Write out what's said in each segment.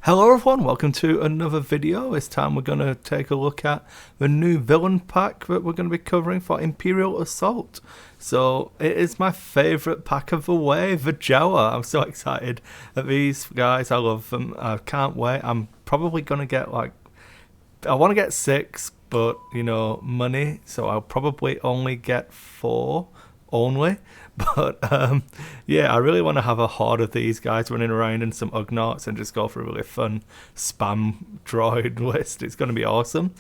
Hello everyone, welcome to another video. This time we're going to take a look at the new villain pack that we're going to be covering for Imperial Assault. So it is my favourite pack of the wave, the Jawa. I'm so excited at these guys, I love them, I can't wait. I'm probably going to get I want to get 6, but you know, money, so I'll probably only get 4 only. But yeah, I really want to have a horde of these guys running around and some Ugnaughts and just go for a really fun spam droid list. It's going to be awesome.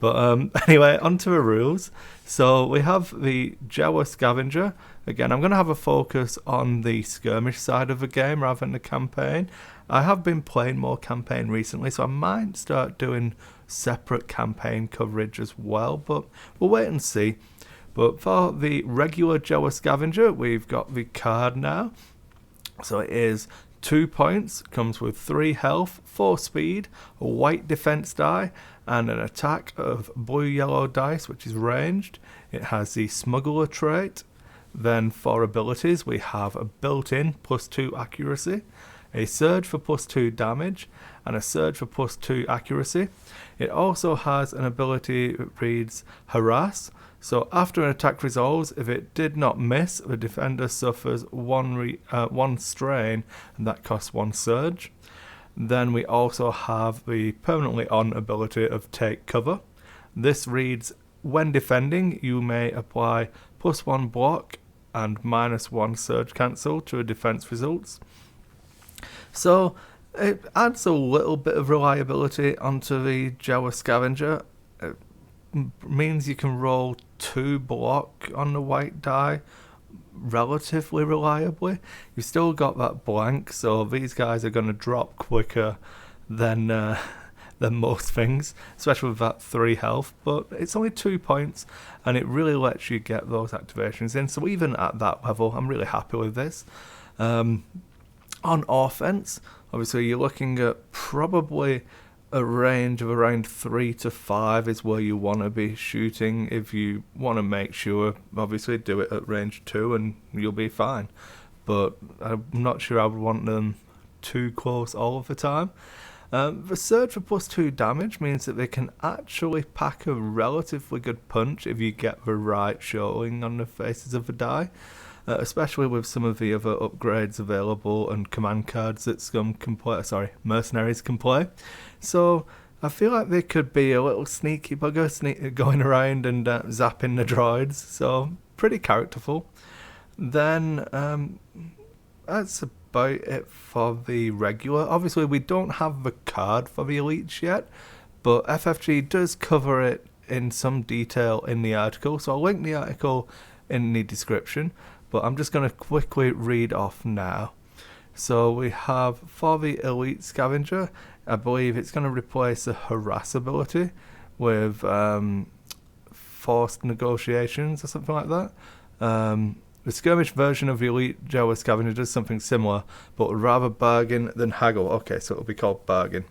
But anyway, on to the rules. So we have the Jello Scavenger. Again, I'm going to have a focus on the skirmish side of the game rather than the campaign. I have been playing more campaign recently, so I might start doing separate campaign coverage as well, but we'll wait and see. But for the regular Jello Scavenger, we've got the card now. So it is 2 points, comes with 3 health, 4 speed, a white defense die, and an attack of blue-yellow dice, which is ranged. It has the smuggler trait. Then for abilities, we have a built-in +2 accuracy, a surge for +2 damage, and a surge for +2 accuracy. It also has an ability that reads harass. So after an attack resolves, if it did not miss, the defender suffers 1 strain, and that costs 1 surge. Then we also have the permanently on ability of take cover. This reads, when defending, you may apply +1 block and -1 surge cancel to a defense results. So it adds a little bit of reliability onto the Jawa Scavenger. It means you can roll 2 block on the white die relatively reliably. You've still got that blank, so these guys are going to drop quicker than most things, especially with that 3 health, but it's only 2 points and it really lets you get those activations in, so even at that level I'm really happy with this. On offense, obviously you're looking at probably a range of around 3 to 5 is where you want to be shooting. If you want to make sure, obviously do it at range 2 and you'll be fine, but I'm not sure I would want them too close all of the time. The surge for +2 damage means that they can actually pack a relatively good punch if you get the right showing on the faces of the die. Especially with some of the other upgrades available and command cards that mercenaries can play. So I feel like they could be a little sneaky bugger going around and zapping the droids, so pretty characterful. Then that's about it for the regular. Obviously we don't have the card for the elites yet, but FFG does cover it in some detail in the article, so I'll link the article in the description. But I'm just going to quickly read off now. So we have, for the Elite Scavenger, I believe it's going to replace the harass ability with forced negotiations or something like that. The skirmish version of the Elite Jawa Scavenger does something similar, but would rather bargain than haggle. Okay, so it'll be called bargain.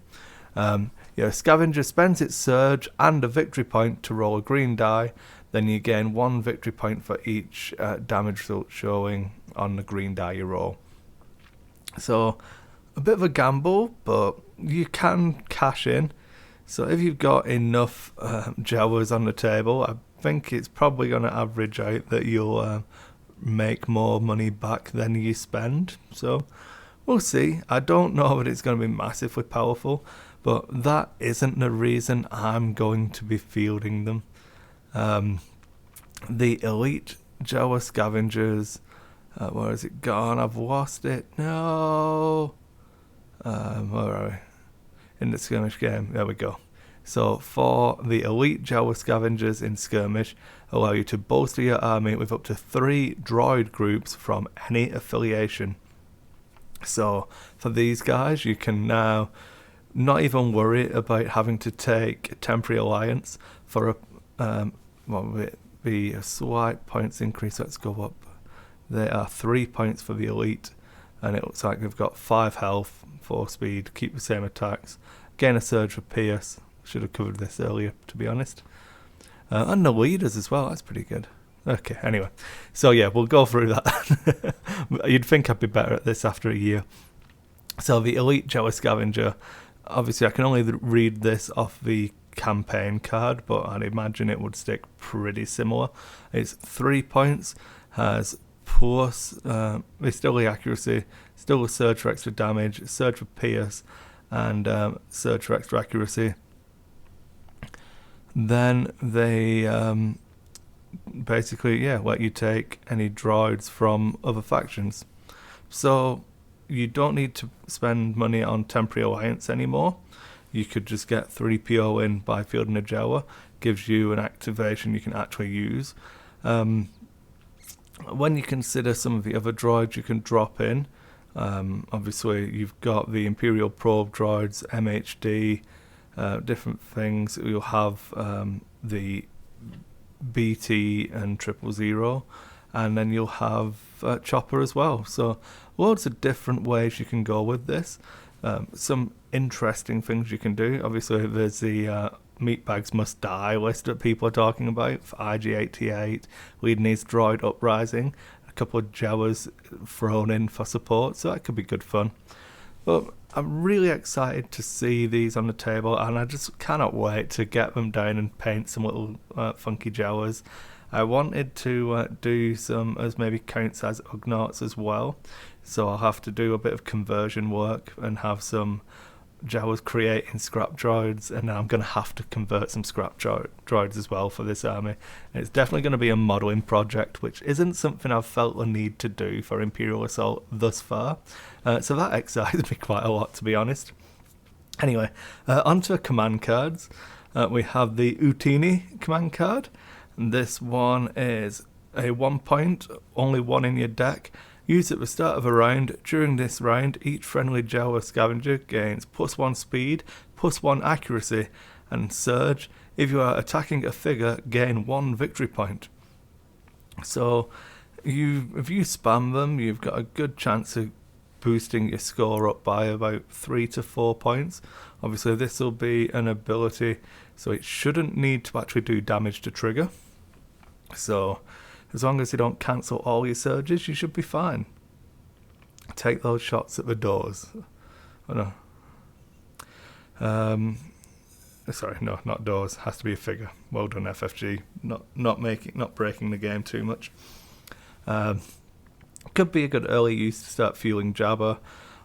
Scavenger spends its surge and a victory point to roll a green die. Then you gain 1 victory point for each damage result showing on the green die you roll. So a bit of a gamble, but you can cash in. So if you've got enough Jawas on the table, I think it's probably going to average out that you'll make more money back than you spend. So we'll see. I don't know that it's going to be massively powerful, but that isn't the reason I'm going to be fielding them. The Elite Jawa Scavengers, where has it gone? I've lost it. No. Where are we? In the skirmish game. There we go. So for the Elite Jawa Scavengers in skirmish, allow you to bolster your army with up to 3 droid groups from any affiliation. So for these guys, you can now not even worry about having to take a temporary alliance for be a slight points increase. Let's go up. There are 3 points for the elite, and it looks like they've got 5 health, 4 speed, keep the same attacks, gain a surge for Pierce. Should have covered this earlier, to be honest. And the leaders as well, that's pretty good. Okay, anyway, so yeah, we'll go through that. You'd think I'd be better at this after a year. So the Elite Jello Scavenger obviously I can only read this off the campaign card, but I'd imagine it would stick pretty similar. It's 3 points, has plus still the accuracy, still a surge for extra damage, surge for pierce, and surge for extra accuracy. Then they basically let you take any droids from other factions. So you don't need to spend money on Temporary Alliance anymore. You could just get 3PO in by fielding a Jawa. Gives you an activation you can actually use. When you consider some of the other droids you can drop in, obviously you've got the Imperial probe droids, MHD, different things. You'll have the BT and 000, and then you'll have Chopper as well. So loads of different ways you can go with this. Some interesting things you can do. Obviously there's the Meatbags Must Die list that people are talking about for IG-88, leading his droid uprising, a couple of Jawas thrown in for support, so that could be good fun. But I'm really excited to see these on the table, and I just cannot wait to get them down and paint some little funky Jawas. I wanted to do some as maybe counts as Ugnaughts as well, so I'll have to do a bit of conversion work and have some Jawas creating scrap droids, and I'm going to have to convert some scrap droids as well for this army. And it's definitely going to be a modelling project, which isn't something I've felt the need to do for Imperial Assault thus far, so that excites me quite a lot, to be honest. Anyway, onto command cards. We have the Utini command card. This one is a 1 point, only one in your deck. Used at the start of a round. During this round, each friendly Jello Scavenger gains +1 speed, +1 accuracy, and surge. If you are attacking a figure, gain 1 victory point. So, if you spam them, you've got a good chance of boosting your score up by about 3 to 4 points. Obviously, this will be an ability, so it shouldn't need to actually do damage to trigger. So, as long as you don't cancel all your surges, you should be fine. Take those shots at the doors. Oh no. Sorry, no, not doors. Has to be a figure. Well done, FFG. Not breaking the game too much. Could be a good early use to start fueling Jabba,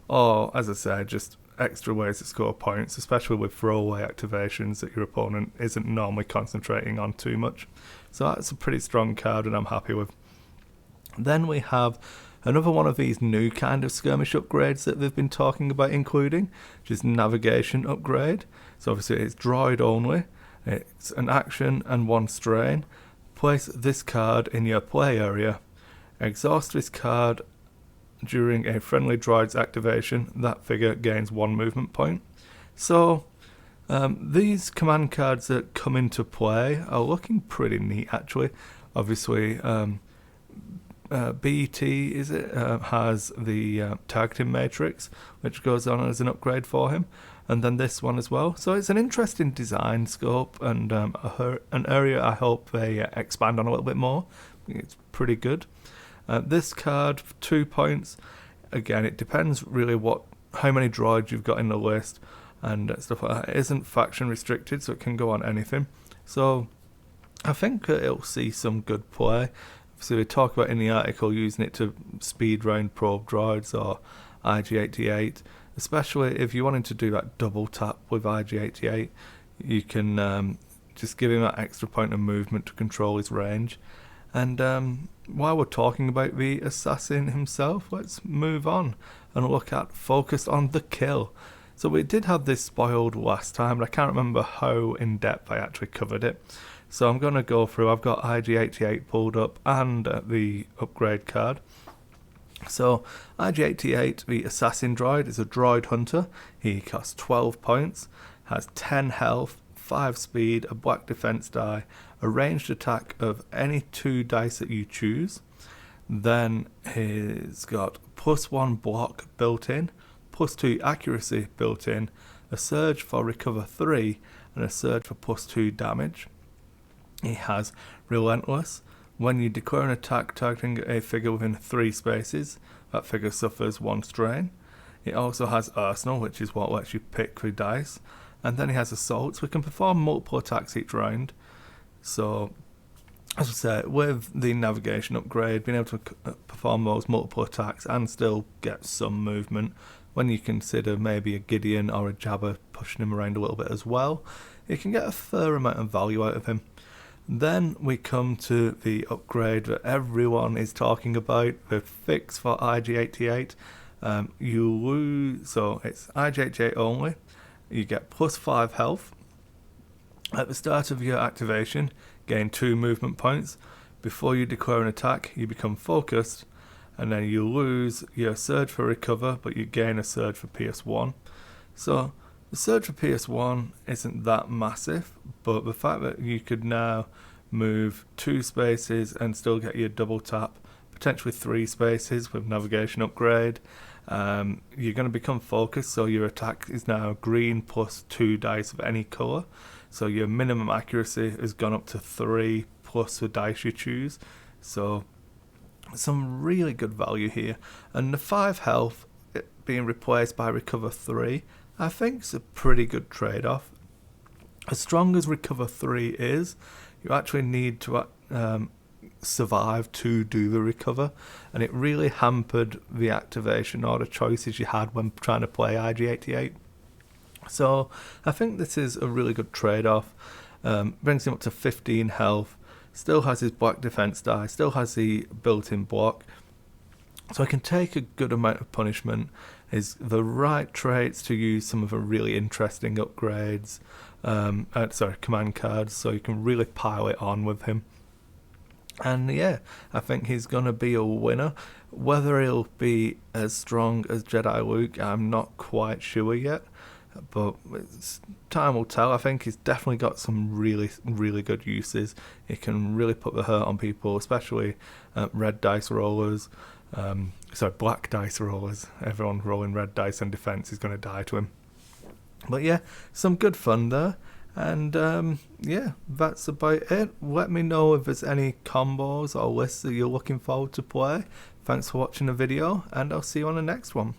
or as I said, just extra ways to score points, especially with throwaway activations that your opponent isn't normally concentrating on too much. So that's a pretty strong card, and I'm happy with. Then we have another one of these new kind of skirmish upgrades that they've been talking about including, which is navigation upgrade. So obviously it's droid only, it's an action and 1 strain. Place this card in your play area. Exhaust this card during a friendly droid's activation. That figure gains 1 movement point. So these command cards that come into play are looking pretty neat actually. Obviously BT has the targeting matrix, which goes on as an upgrade for him, and then this one as well. So it's an interesting design scope, and an area I hope they expand on a little bit more. It's pretty good. This card, 2 points. Again, it depends really how many droids you've got in the list and stuff like that. It isn't faction restricted, so it can go on anything. So I think it'll see some good play. So we talk about in the article using it to speed round probe droids or IG-88, especially if you're wanting to do that double tap with IG-88. You can just give him that extra point of movement to control his range. And while we're talking about the assassin himself, let's move on and look at focus on the kill. So we did have this spoiled last time, but I can't remember how in depth I actually covered it. So I'm going to go through. I've got IG-88 pulled up and the upgrade card. So IG-88, the assassin droid, is a droid hunter. He costs 12 points, has 10 health, 5 speed, a black defense die, a ranged attack of any 2 dice that you choose. Then he's got +1 block built in, +2 accuracy built in, a surge for recover 3, and a surge for +2 damage. He has relentless. When you declare an attack targeting a figure within 3 spaces, that figure suffers 1 strain. It also has Arsenal, which is what lets you pick with dice. And then he has Assaults. We can perform multiple attacks each round. So, as I say, with the navigation upgrade, being able to perform those multiple attacks and still get some movement, when you consider maybe a Gideon or a Jabba pushing him around a little bit as well, you can get a fair amount of value out of him. Then we come to the upgrade that everyone is talking about, the fix for IG-88. You lose, so it's IG-88 only. You get plus 5 health. At the start of your activation, gain 2 movement points. Before you declare an attack, you become focused, and then you lose your surge for recover, but you gain a surge for PS1. So the surge for PS1 isn't that massive, but the fact that you could now move 2 spaces and still get your double tap, potentially 3 spaces with navigation upgrade, you're going to become focused, so your attack is now green plus 2 dice of any colour. So your minimum accuracy has gone up to 3 plus the dice you choose. So some really good value here. And the 5 health being replaced by recover 3, I think is a pretty good trade-off. As strong as recover 3 is, you actually need to survive to do the recover, and it really hampered the activation or the choices you had when trying to play IG-88. So I think this is a really good trade-off. Brings him up to 15 health, still has his black defense die, still has the built-in block, so I can take a good amount of punishment. Is the right traits to use some of the really interesting upgrades, command cards, so you can really pile it on with him. And yeah, I think he's going to be a winner. Whether he'll be as strong as Jedi Luke, I'm not quite sure yet, but time will tell. I think he's definitely got some really, really good uses. He can really put the hurt on people, especially red dice rollers. Black dice rollers. Everyone rolling red dice and defense is going to die to him. But yeah, some good fun there. And yeah, that's about it. Let me know if there's any combos or lists that you're looking forward to play. Thanks for watching the video, and I'll see you on the next one.